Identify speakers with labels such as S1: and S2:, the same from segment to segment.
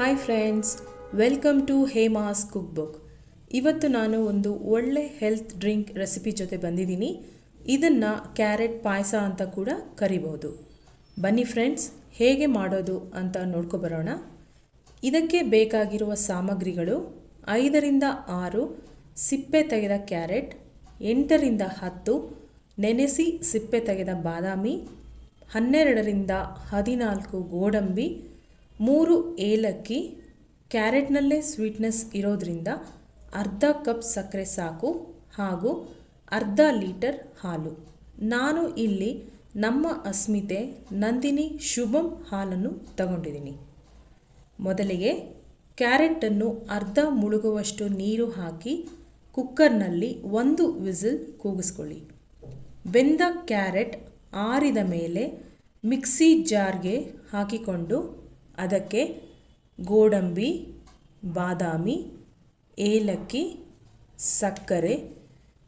S1: Hi friends, welcome to Hema's cook book. ಇವತ್ತು ನಾನು ಒಂದು ಒಳ್ಳೆ ಹೆಲ್ತ್ ಡ್ರಿಂಕ್ ರೆಸಿಪಿ ಜೊತೆ ಬಂದಿದ್ದೀನಿ. ಇದನ್ನು ಕ್ಯಾರೆಟ್ ಪಾಯಸ ಅಂತ ಕೂಡ ಕರಿಬಹುದು. ಬನ್ನಿ ಫ್ರೆಂಡ್ಸ್, ಹೇಗೆ ಮಾಡೋದು ಅಂತ ನೋಡ್ಕೊಬರೋಣ. ಇದಕ್ಕೆ ಬೇಕಾಗಿರುವ ಸಾಮಗ್ರಿಗಳು 5ರಿಂದ 6 ಸಿಪ್ಪೆ ತೆಗೆದ ಕ್ಯಾರೆಟ್, 8ರಿಂದ 10 ನೆನೆಸಿ ಸಿಪ್ಪೆ ತೆಗೆದ ಬಾದಾಮಿ, 12ರಿಂದ 14 ಗೋಡಂಬಿ, 3 ಏಲಕ್ಕಿ. ಕ್ಯಾರೆಟ್ನಲ್ಲೇ ಸ್ವೀಟ್ನೆಸ್ ಇರೋದ್ರಿಂದ ಅರ್ಧ ಕಪ್ ಸಕ್ಕರೆ ಸಾಕು, ಹಾಗೂ ಅರ್ಧ ಲೀಟರ್ ಹಾಲು. ನಾನು ಇಲ್ಲಿ ನಮ್ಮ ಅಸ್ಮಿತೆ ನಂದಿನಿ ಶುಭಂ ಹಾಲನ್ನು ತಗೊಂಡಿದ್ದೀನಿ. ಮೊದಲಿಗೆ ಕ್ಯಾರೆಟನ್ನು ಅರ್ಧ ಮುಳುಗುವಷ್ಟು ನೀರು ಹಾಕಿ ಕುಕ್ಕರ್ನಲ್ಲಿ 1 ವಿಸಿಲ್ ಕೂಗಿಸ್ಕೊಳ್ಳಿ. ಬೆಂದ ಕ್ಯಾರೆಟ್ ಆರಿದ ಮೇಲೆ ಮಿಕ್ಸಿ ಜಾರ್ಗೆ ಹಾಕಿಕೊಂಡು ಅದಕ್ಕೆ ಗೋಡಂಬಿ, ಬಾದಾಮಿ, ಏಲಕ್ಕಿ, ಸಕ್ಕರೆ,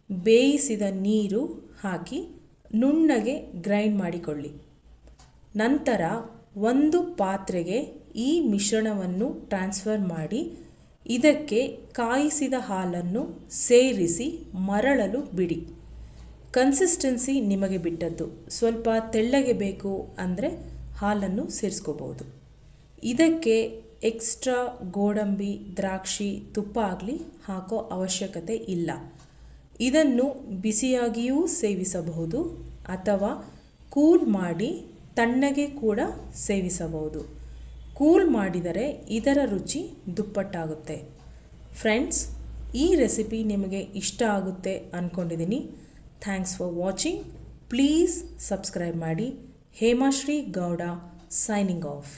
S1: ಬೇಯಿಸಿದ ನೀರು ಹಾಕಿ ನುಣ್ಣಗೆ ಗ್ರೈಂಡ್ ಮಾಡಿಕೊಳ್ಳಿ. ನಂತರ ಒಂದು ಪಾತ್ರೆಗೆ ಈ ಮಿಶ್ರಣವನ್ನು ಟ್ರಾನ್ಸ್ಫರ್ ಮಾಡಿ ಇದಕ್ಕೆ ಕಾಯಿಸಿದ ಹಾಲನ್ನು ಸೇರಿಸಿ ಮರಳಲು ಬಿಡಿ. ಕನ್ಸಿಸ್ಟೆನ್ಸಿ ನಿಮಗೆ ಬಿಟ್ಟದ್ದು. ಸ್ವಲ್ಪ ತೆಳ್ಳಗೆ ಬೇಕು ಅಂದರೆ ಹಾಲನ್ನು ಸೇರಿಸ್ಕೋಬಹುದು. ಇದಕ್ಕೆ ಎಕ್ಸ್ಟ್ರಾ ಗೋಡಂಬಿ, ದ್ರಾಕ್ಷಿ, ತುಪ್ಪ ಆಗಲಿ ಹಾಕೋ ಅವಶ್ಯಕತೆ ಇಲ್ಲ. ಇದನ್ನು ಬಿಸಿಯಾಗಿಯೂ ಸೇವಿಸಬಹುದು ಅಥವಾ ಕೂಲ್ ಮಾಡಿ ತಣ್ಣಗೆ ಕೂಡ ಸೇವಿಸಬಹುದು. ಕೂಲ್ ಮಾಡಿದರೆ ಇದರ ರುಚಿ ದುಪ್ಪಟ್ಟಾಗುತ್ತೆ. ಫ್ರೆಂಡ್ಸ್, ಈ ರೆಸಿಪಿ ನಿಮಗೆ ಇಷ್ಟ ಆಗುತ್ತೆ ಅಂದ್ಕೊಂಡಿದ್ದೀನಿ. Thanks for watching. Please subscribe ಮಾಡಿ. ಹೇಮಾಶ್ರೀ ಗೌಡ ಸೈನಿಂಗ್ ಆಫ್.